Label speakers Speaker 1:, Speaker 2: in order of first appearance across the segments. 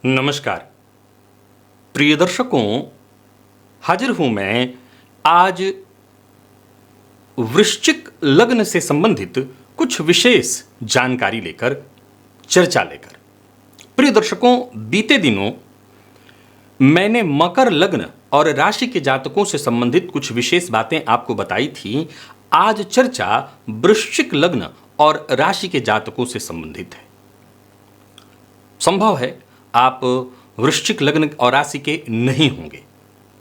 Speaker 1: नमस्कार प्रिय दर्शकों, हाजिर हूं मैं आज वृश्चिक लग्न से संबंधित कुछ विशेष जानकारी लेकर, चर्चा लेकर। प्रिय दर्शकों, बीते दिनों मैंने मकर लग्न और राशि के जातकों से संबंधित कुछ विशेष बातें आपको बताई थी। आज चर्चा वृश्चिक लग्न और राशि के जातकों से संबंधित है। संभव है आप वृश्चिक लग्न और राशि के नहीं होंगे,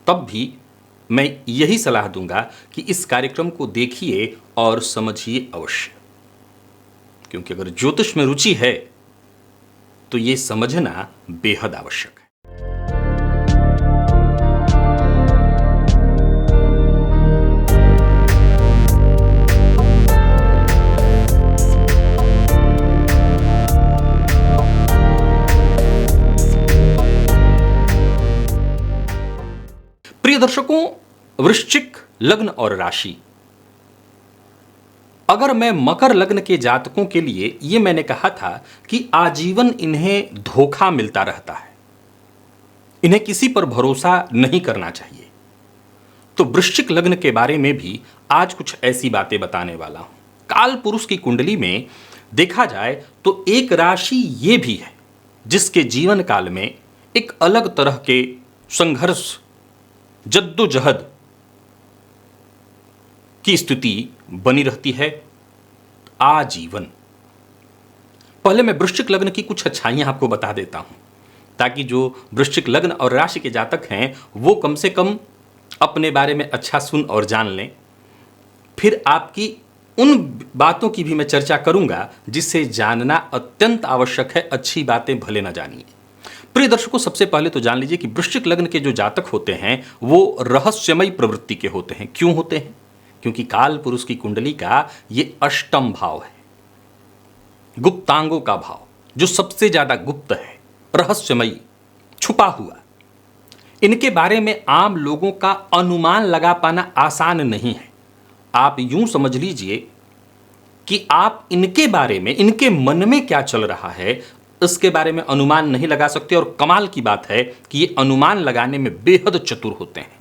Speaker 1: तब भी मैं यही सलाह दूंगा कि इस कार्यक्रम को देखिए और समझिए अवश्य, क्योंकि अगर ज्योतिष में रुचि है तो ये समझना बेहद आवश्यक है। प्रिय दर्शकों, वृश्चिक लग्न और राशि, अगर मैं मकर लग्न के जातकों के लिए ये मैंने कहा था कि आजीवन इन्हें धोखा मिलता रहता है, इन्हें किसी पर भरोसा नहीं करना चाहिए, तो वृश्चिक लग्न के बारे में भी आज कुछ ऐसी बातें बताने वाला हूं। काल पुरुष की कुंडली में देखा जाए तो एक राशि ये भी है जिसके जीवन काल में एक अलग तरह के संघर्ष, जद्दोजहद की स्थिति बनी रहती है आजीवन। पहले मैं वृश्चिक लग्न की कुछ अच्छाइयां आपको बता देता हूं, ताकि जो वृश्चिक लग्न और राशि के जातक हैं वो कम से कम अपने बारे में अच्छा सुन और जान लें। फिर आपकी उन बातों की भी मैं चर्चा करूंगा जिसे जानना अत्यंत आवश्यक है, अच्छी बातें भले ना जानिए। प्रिय दर्शकों, सबसे पहले तो जान लीजिए कि वृश्चिक लग्न के जो जातक होते हैं वो रहस्यमयी प्रवृत्ति के होते हैं। क्यों होते हैं? क्योंकि काल पुरुष की कुंडली का ये अष्टम भाव है, गुप्तांगों का भाव, जो सबसे ज्यादा गुप्त है, रहस्यमयी, छुपा हुआ। इनके बारे में आम लोगों का अनुमान लगा पाना आसान नहीं है। आप यूं समझ लीजिए कि आप इनके बारे में, इनके मन में क्या चल रहा है, इसके बारे में अनुमान नहीं लगा सकते। और कमाल की बात है कि ये अनुमान लगाने में बेहद चतुर होते हैं।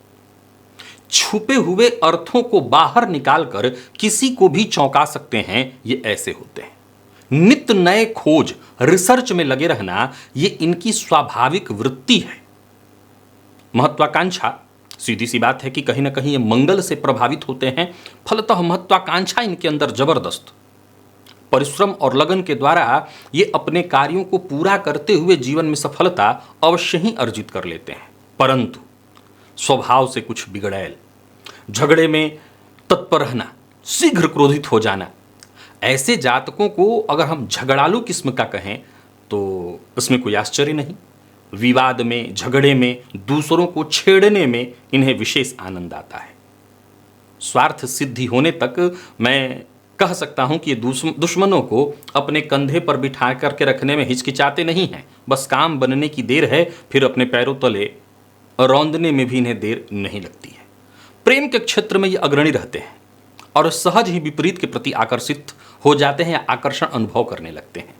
Speaker 1: छुपे हुए अर्थों को बाहर निकालकर किसी को भी चौंका सकते हैं, ये ऐसे होते हैं। नित्य नए खोज, रिसर्च में लगे रहना ये इनकी स्वाभाविक वृत्ति है। महत्वाकांक्षा, सीधी सी बात है कि कहीं ना कहीं ये मंगल से प्रभावित होते हैं। फलतः महत्वाकांक्षा इनके अंदर जबरदस्त। परिश्रम और लगन के द्वारा ये अपने कार्यों को पूरा करते हुए जीवन में सफलता अवश्य ही अर्जित कर लेते हैं, परंतु स्वभाव से कुछ बिगड़ैल, झगड़े में तत्पर रहना, शीघ्र क्रोधित हो जाना, ऐसे जातकों को अगर हम झगड़ालू किस्म का कहें तो इसमें कोई आश्चर्य नहीं। विवाद में, झगड़े में, दूसरों को छेड़ने में इन्हें विशेष आनंद आता है। स्वार्थ सिद्धि होने तक मैं कह सकता हूं कि ये दुश्मनों को अपने कंधे पर बिठा करके रखने में हिचकिचाते नहीं हैं। बस काम बनने की देर है, फिर अपने पैरों तले रौंदने में भी इन्हें देर नहीं लगती है। प्रेम के क्षेत्र में ये अग्रणी रहते हैं और सहज ही विपरीत के प्रति आकर्षित हो जाते हैं या आकर्षण अनुभव करने लगते हैं।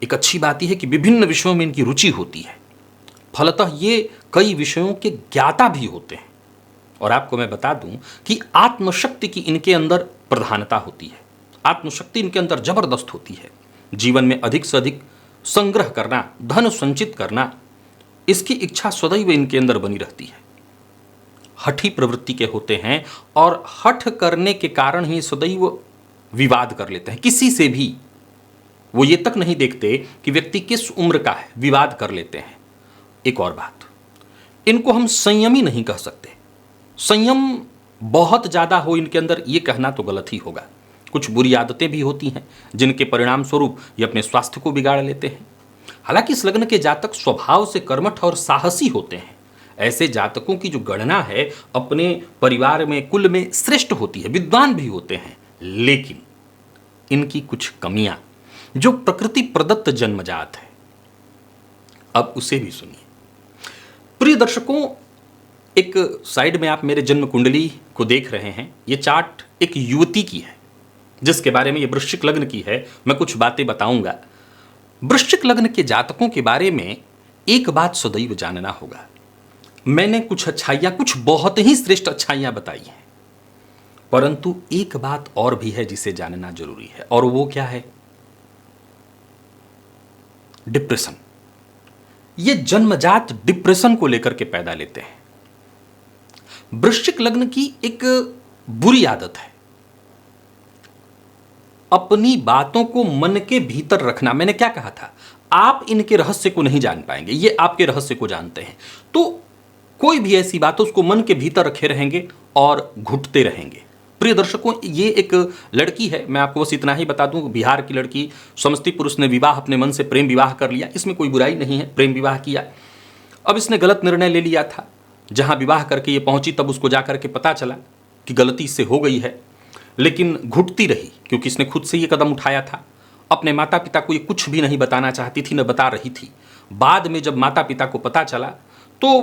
Speaker 1: एक अच्छी बात यह है कि विभिन्न विषयों में इनकी रुचि होती है, फलतः ये कई विषयों के ज्ञाता भी होते हैं। और आपको मैं बता दूं कि आत्मशक्ति की इनके अंदर प्रधानता होती है। आत्मशक्ति इनके अंदर जबरदस्त होती है। जीवन में अधिक से अधिक संग्रह करना, धन संचित करना, इसकी इच्छा सदैव इनके अंदर बनी रहती है। हठी प्रवृत्ति के होते हैं और हठ करने के कारण ही सदैव विवाद कर लेते हैं किसी से भी। वो ये तक नहीं देखते कि व्यक्ति किस उम्र का है, विवाद कर लेते हैं। एक और बात, इनको हम संयमी नहीं कह सकते। संयम बहुत ज्यादा हो इनके अंदर, ये कहना तो गलत ही होगा। कुछ बुरी आदतें भी होती हैं जिनके परिणाम स्वरूप ये अपने स्वास्थ्य को बिगाड़ लेते हैं। हालांकि इस लग्न के जातक स्वभाव से कर्मठ और साहसी होते हैं। ऐसे जातकों की जो गणना है अपने परिवार में, कुल में श्रेष्ठ होती है, विद्वान भी होते हैं। लेकिन इनकी कुछ कमियां जो प्रकृति प्रदत्त जन्मजात है, अब उसे भी सुनिए। प्रिय दर्शकों, एक साइड में आप मेरे जन्म कुंडली को देख रहे हैं। ये चार्ट एक युवती की है जिसके बारे में, ये वृश्चिक लग्न की है। मैं कुछ बातें बताऊंगा। वृश्चिक लग्न के जातकों के बारे में एक बात सदैव जानना होगा। मैंने कुछ अच्छाइयां, कुछ बहुत ही श्रेष्ठ अच्छाइयां बताई हैं, परंतु एक बात और भी है जिसे जानना जरूरी है, और वो क्या है? डिप्रेशन। ये जन्मजात डिप्रेशन को लेकर के पैदा लेते हैं। वृश्चिक लग्न की एक बुरी आदत है अपनी बातों को मन के भीतर रखना। मैंने क्या कहा था? आप इनके रहस्य को नहीं जान पाएंगे, ये आपके रहस्य को जानते हैं। तो कोई भी ऐसी बात उसको मन के भीतर रखे रहेंगे और घुटते रहेंगे। प्रिय दर्शकों, ये एक लड़की है, मैं आपको बस इतना ही बता दूं, बिहार की लड़की, समस्तीपुर, उसने विवाह अपने मन से प्रेम विवाह कर लिया। इसमें कोई बुराई नहीं है, प्रेम विवाह किया। अब इसने गलत निर्णय ले लिया था। जहां विवाह करके ये पहुंची तब उसको जाकर के पता चला कि गलती इससे हो गई है, लेकिन घुटती रही क्योंकि इसने खुद से ये कदम उठाया था। अपने माता पिता को ये कुछ भी नहीं बताना चाहती थी, न बता रही थी। बाद में जब माता पिता को पता चला तो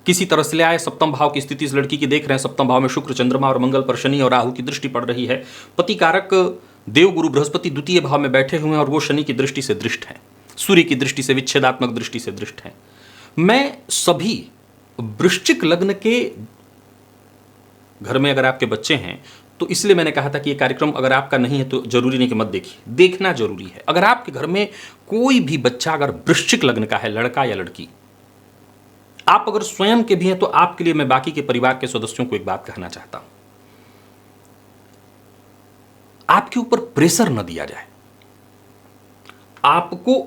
Speaker 1: किसी तरह से ले आए। सप्तम भाव की स्थिति इस लड़की की देख रहे हैं। सप्तम भाव में शुक्र, चंद्रमा और मंगल पर शनि और राहु की दृष्टि पड़ रही है। पति कारक देव गुरु बृहस्पति द्वितीय भाव में बैठे हुए हैं और वो शनि की दृष्टि से दृष्ट हैं, सूर्य की दृष्टि से, विच्छेदात्मक दृष्टि से दृष्ट हैं। मैं सभी वृश्चिक लग्न के घर में अगर आपके बच्चे हैं तो इसलिए मैंने कहा था कि ये कार्यक्रम अगर आपका नहीं है तो जरूरी नहीं कि मत देखिए, देखना जरूरी है। अगर आपके घर में कोई भी बच्चा अगर वृश्चिक लग्न का है, लड़का या लड़की, आप अगर स्वयं के भी हैं, तो आपके लिए मैं बाकी के परिवार के सदस्यों को एक बात कहना चाहता हूं। आपके ऊपर प्रेशर न दिया जाए, आपको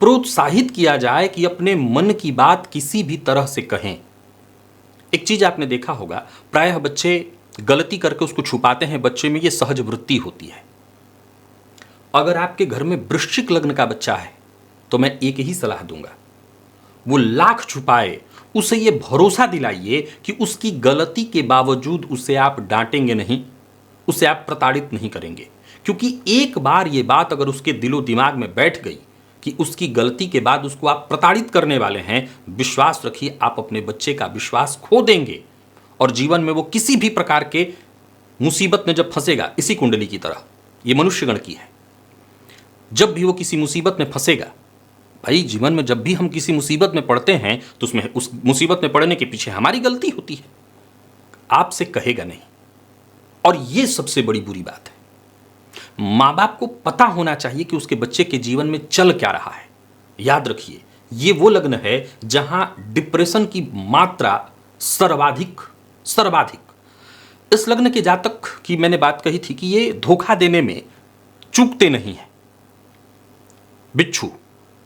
Speaker 1: प्रोत्साहित किया जाए कि अपने मन की बात किसी भी तरह से कहें। एक चीज आपने देखा होगा, प्रायः बच्चे गलती करके उसको छुपाते हैं। बच्चे में यह सहज वृत्ति होती है। अगर आपके घर में वृश्चिक लग्न का बच्चा है तो मैं एक ही सलाह दूंगा, वो लाख छुपाए, उसे ये भरोसा दिलाइए कि उसकी गलती के बावजूद उसे आप डांटेंगे नहीं, उसे आप प्रताड़ित नहीं करेंगे। क्योंकि एक बार ये बात अगर उसके दिलो दिमाग में बैठ गई कि उसकी गलती के बाद उसको आप प्रताड़ित करने वाले हैं, विश्वास रखिए आप अपने बच्चे का विश्वास खो देंगे और जीवन में वो किसी भी प्रकार के मुसीबत में जब फंसेगा, इसी कुंडली की तरह, ये मनुष्यगण की है, जब भी वो किसी मुसीबत में फंसेगा, भाई जीवन में जब भी हम किसी मुसीबत में पड़ते हैं तो उसमें उस मुसीबत में पड़ने के पीछे हमारी गलती होती है, आपसे कहेगा नहीं। और ये सबसे बड़ी बुरी बात है। माँ बाप को पता होना चाहिए कि उसके बच्चे के जीवन में चल क्या रहा है। याद रखिए, ये वो लग्न है जहां डिप्रेशन की मात्रा सर्वाधिक। इस लग्न के जातक की मैंने बात कही थी कि ये धोखा देने में चूकते नहीं है। बिच्छू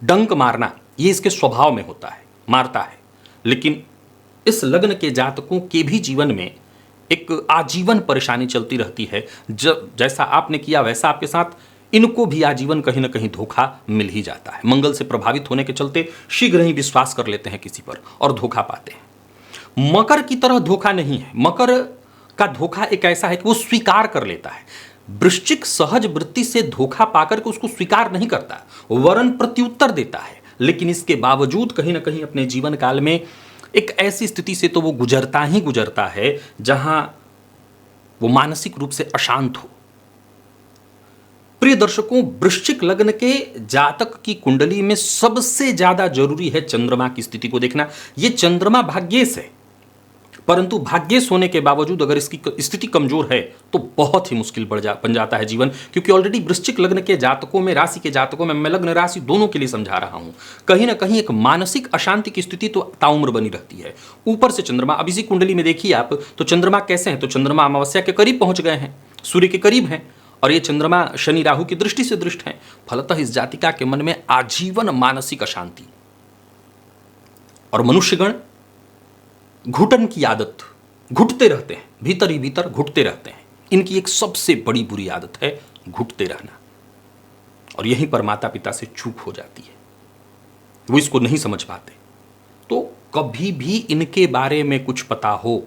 Speaker 1: डंक मारना ये इसके स्वभाव में होता है, मारता है। लेकिन इस लग्न के जातकों के भी जीवन में एक आजीवन परेशानी चलती रहती है। जब जैसा आपने किया वैसा आपके साथ इनको भी आजीवन कहीं ना कहीं धोखा मिल ही जाता है। मंगल से प्रभावित होने के चलते शीघ्र ही विश्वास कर लेते हैं किसी पर और धोखा पाते हैं। मकर की तरह धोखा नहीं है। मकर का धोखा एक ऐसा है कि वो स्वीकार कर लेता है। वृश्चिक सहज वृत्ति से धोखा पाकर के उसको स्वीकार नहीं करता, वरन प्रत्युत्तर देता है। लेकिन इसके बावजूद कहीं ना कहीं अपने जीवन काल में एक ऐसी स्थिति से तो वो गुजरता ही गुजरता है जहां वो मानसिक रूप से अशांत हो। प्रिय दर्शकों, वृश्चिक लग्न के जातक की कुंडली में सबसे ज्यादा जरूरी है चंद्रमा की स्थिति को देखना। ये चंद्रमा भाग्येश है, परंतु भाग्येश होने के बावजूद अगर इसकी स्थिति कमजोर है तो बहुत ही मुश्किल बन जाता है जीवन। क्योंकि ऑलरेडी वृश्चिक लग्न के जातकों में, राशि के जातकों में, मैं लग्न राशि दोनों के लिए समझा रहा हूं, कहीं ना कहीं एक मानसिक अशांति की स्थिति तो ताउम्र बनी रहती है। ऊपर से चंद्रमा, अब इसी कुंडली में देखिए आप तो चंद्रमा कैसे हैं, तो चंद्रमा अमावस्या के करीब पहुंच गए हैं, सूर्य के करीब हैं, और ये चंद्रमा शनि राहु की दृष्टि से दृष्ट हैं। फलतः इस जातिका के मन में आजीवन मानसिक अशांति और मनुष्यगण घुटन की आदत, घुटते रहते हैं, भीतर ही भीतर घुटते रहते हैं। इनकी एक सबसे बड़ी बुरी आदत है घुटते रहना, और यहीं पर माता पिता से चूक हो जाती है, वो इसको नहीं समझ पाते। तो कभी भी इनके बारे में कुछ पता हो,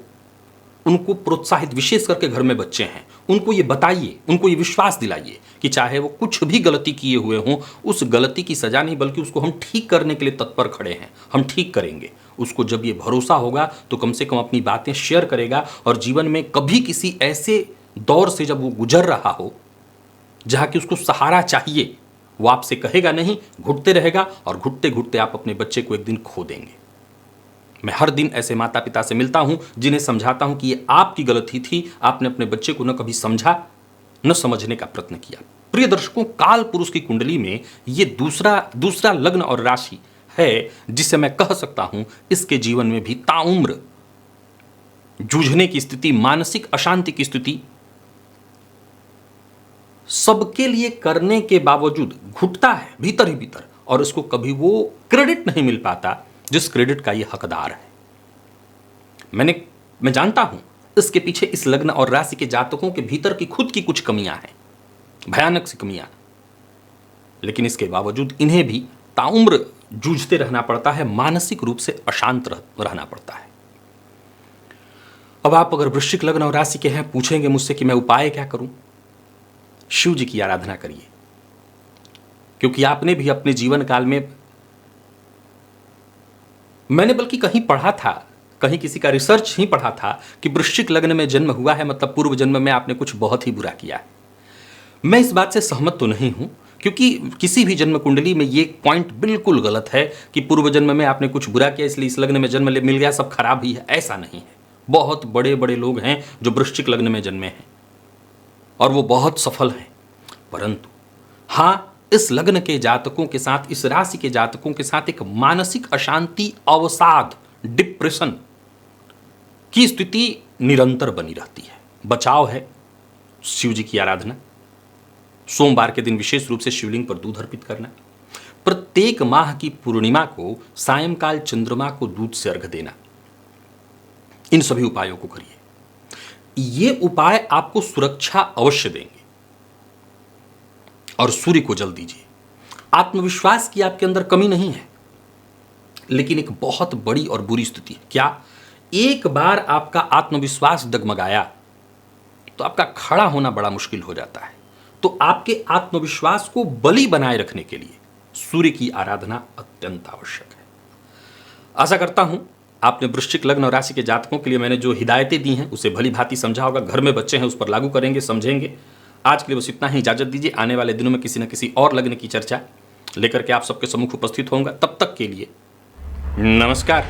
Speaker 1: उनको प्रोत्साहित, विशेष करके घर में बच्चे हैं, उनको ये बताइए, उनको ये विश्वास दिलाइए कि चाहे वो कुछ भी गलती किए हुए हों, उस गलती की सजा नहीं बल्कि उसको हम ठीक करने के लिए तत्पर खड़े हैं, हम ठीक करेंगे। उसको जब ये भरोसा होगा तो कम से कम अपनी बातें शेयर करेगा, और जीवन में कभी किसी ऐसे दौर से जब वो गुजर रहा हो जहाँ कि उसको सहारा चाहिए वो आपसे कहेगा नहीं, घुटते रहेगा और घुटते घुटते आप अपने बच्चे को एक दिन खो देंगे। मैं हर दिन ऐसे माता पिता से मिलता हूं जिन्हें समझाता हूं कि ये आपकी गलती थी, आपने अपने बच्चे को न कभी समझा न समझने का प्रयत्न किया। प्रिय दर्शकों, काल पुरुष की कुंडली में ये दूसरा लग्न और राशि है जिसे मैं कह सकता हूं इसके जीवन में भी ताउम्र जूझने की स्थिति, मानसिक अशांति की स्थिति सबके लिए करने के बावजूद घुटता है भीतर ही भीतर, और इसको कभी वो क्रेडिट नहीं मिल पाता जिस क्रेडिट का ये हकदार है। मैं जानता हूं इसके पीछे इस लग्न और राशि के जातकों के भीतर की खुद की कुछ कमियां हैं, भयानक सी कमियां, लेकिन इसके बावजूद इन्हें भी ताउम्र जूझते रहना पड़ता है, मानसिक रूप से अशांत रहना पड़ता है। अब आप अगर वृश्चिक लग्न और राशि के हैं, पूछेंगे मुझसे कि मैं उपाय क्या करूं? शिव जी की आराधना करिए, क्योंकि आपने भी अपने जीवन काल में, मैंने बल्कि कहीं पढ़ा था, कहीं किसी का रिसर्च ही पढ़ा था कि वृश्चिक लग्न में जन्म हुआ है मतलब पूर्व जन्म में आपने कुछ बहुत ही बुरा किया है। मैं इस बात से सहमत तो नहीं हूं, क्योंकि किसी भी जन्म कुंडली में ये पॉइंट बिल्कुल गलत है कि पूर्व जन्म में आपने कुछ बुरा किया इसलिए इस लग्न में जन्म मिल गया, सब खराब ही है। ऐसा नहीं है। बहुत बड़े बड़े लोग हैं जो वृश्चिक लग्न में जन्मे हैं और वो बहुत सफल हैं, परंतु हाँ, इस लग्न के जातकों के साथ, इस राशि के जातकों के साथ एक मानसिक अशांति, अवसाद, डिप्रेशन की स्थिति निरंतर बनी रहती है। बचाव है शिव जी की आराधना, सोमवार के दिन विशेष रूप से शिवलिंग पर दूध अर्पित करना, प्रत्येक माह की पूर्णिमा को सायंकाल चंद्रमा को दूध से अर्घ देना, इन सभी उपायों को करिए। ये उपाय आपको सुरक्षा अवश्य देंगे। और सूर्य को जल दीजिए। आत्मविश्वास की आपके अंदर कमी नहीं है, लेकिन एक बहुत बड़ी और बुरी स्थिति है। क्या? एक बार आपका आत्मविश्वास डगमगाया तो आपका खड़ा होना बड़ा मुश्किल हो जाता है। तो आपके आत्मविश्वास को बली बनाए रखने के लिए सूर्य की आराधना अत्यंत आवश्यक है। आशा करता हूं आपने वृश्चिक लग्न और राशि के जातकों के लिए मैंने जो हिदायतें दी हैं उसे भली भांति समझा होगा। घर में बच्चे हैं उस पर लागू करेंगे, समझेंगे। आज के लिए बस इतना ही, इजाजत दीजिए। आने वाले दिनों में किसी न किसी और लग्न की चर्चा लेकर के आप सबके सम्मुख उपस्थित होऊंगा। तब तक के लिए नमस्कार।